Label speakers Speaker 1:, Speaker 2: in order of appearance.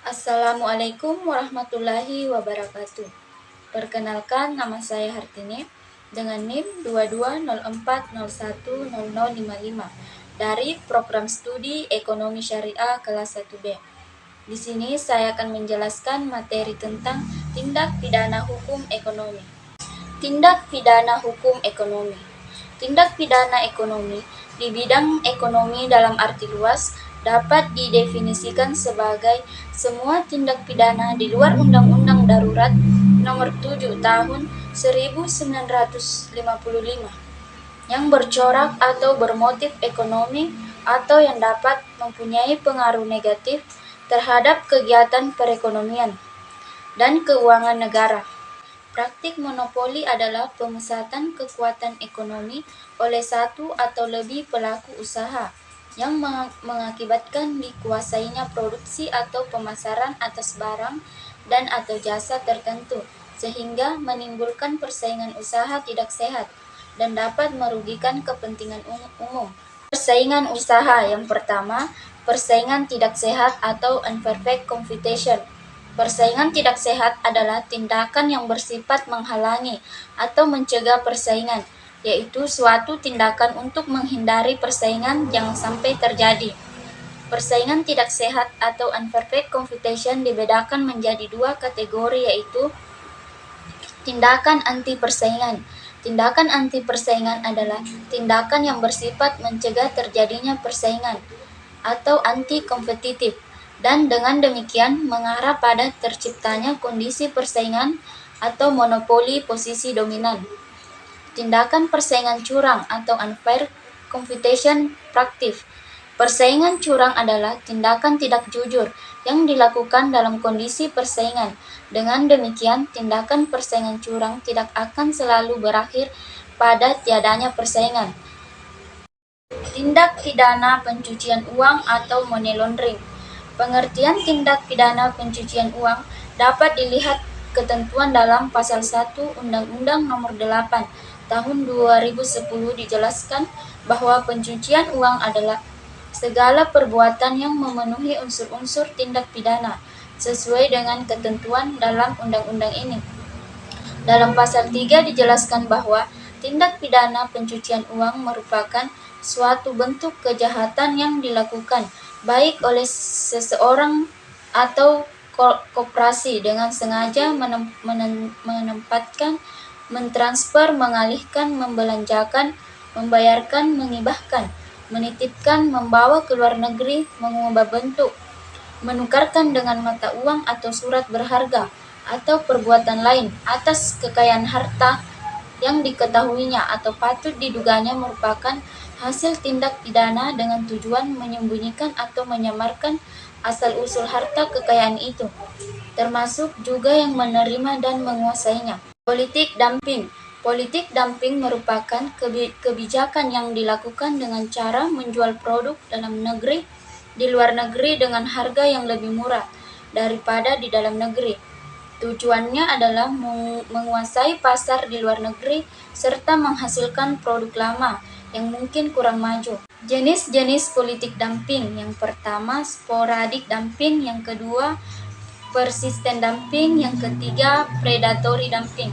Speaker 1: Assalamualaikum warahmatullahi wabarakatuh. Perkenalkan, nama saya Hartini dengan NIM 2204010055 dari Program Studi Ekonomi Syariah kelas 1B. Di sini saya akan menjelaskan materi tentang tindak pidana hukum ekonomi. Tindak pidana hukum ekonomi. Tindak pidana ekonomi di bidang ekonomi dalam arti luas dapat didefinisikan sebagai semua tindak pidana di luar Undang-Undang Darurat Nomor 7 Tahun 1955 yang bercorak atau bermotif ekonomi atau yang dapat mempunyai pengaruh negatif terhadap kegiatan perekonomian dan keuangan negara. Praktik monopoli adalah pemusatan kekuatan ekonomi oleh satu atau lebih pelaku usaha yang mengakibatkan dikuasainya produksi atau pemasaran atas barang dan atau jasa tertentu, sehingga menimbulkan persaingan usaha tidak sehat dan dapat merugikan kepentingan umum. Persaingan usaha yang pertama, persaingan tidak sehat atau unfair competition. Persaingan tidak sehat adalah tindakan yang bersifat menghalangi atau mencegah persaingan, yaitu suatu tindakan untuk menghindari persaingan jangan sampai terjadi. Persaingan tidak sehat atau unfair competition dibedakan menjadi dua kategori, yaitu tindakan anti persaingan. Tindakan anti persaingan adalah tindakan yang bersifat mencegah terjadinya persaingan atau anti kompetitif, dan dengan demikian mengarah pada terciptanya kondisi persaingan atau monopoli posisi dominan. Tindakan persaingan curang atau unfair competition praktif. Persaingan curang adalah tindakan tidak jujur yang dilakukan dalam kondisi persaingan. Dengan demikian, tindakan persaingan curang tidak akan selalu berakhir pada tiadanya persaingan. Tindak pidana pencucian uang atau money laundering. Pengertian tindak pidana pencucian uang dapat dilihat ketentuan dalam Pasal 1 Undang-Undang Nomor 8 Tahun 2010 dijelaskan bahwa pencucian uang adalah segala perbuatan yang memenuhi unsur-unsur tindak pidana sesuai dengan ketentuan dalam undang-undang ini. Dalam Pasal 3 dijelaskan bahwa tindak pidana pencucian uang merupakan suatu bentuk kejahatan yang dilakukan baik oleh seseorang atau koperasi dengan sengaja menempatkan, mentransfer, mengalihkan, membelanjakan, membayarkan, mengibahkan, menitipkan, membawa ke luar negeri, mengubah bentuk, menukarkan dengan mata uang atau surat berharga, atau perbuatan lain atas kekayaan harta yang diketahuinya atau patut diduganya merupakan hasil tindak pidana dengan tujuan menyembunyikan atau menyamarkan asal-usul harta kekayaan itu, termasuk juga yang menerima dan menguasainya. Politik dumping. Politik dumping merupakan kebijakan yang dilakukan dengan cara menjual produk dalam negeri di luar negeri dengan harga yang lebih murah daripada di dalam negeri. Tujuannya adalah menguasai pasar di luar negeri serta menghasilkan produk lama yang mungkin kurang maju. Jenis-jenis politik dumping. Yang pertama, sporadik dumping. Yang kedua, persisten dumping. Yang ketiga, predatory dumping.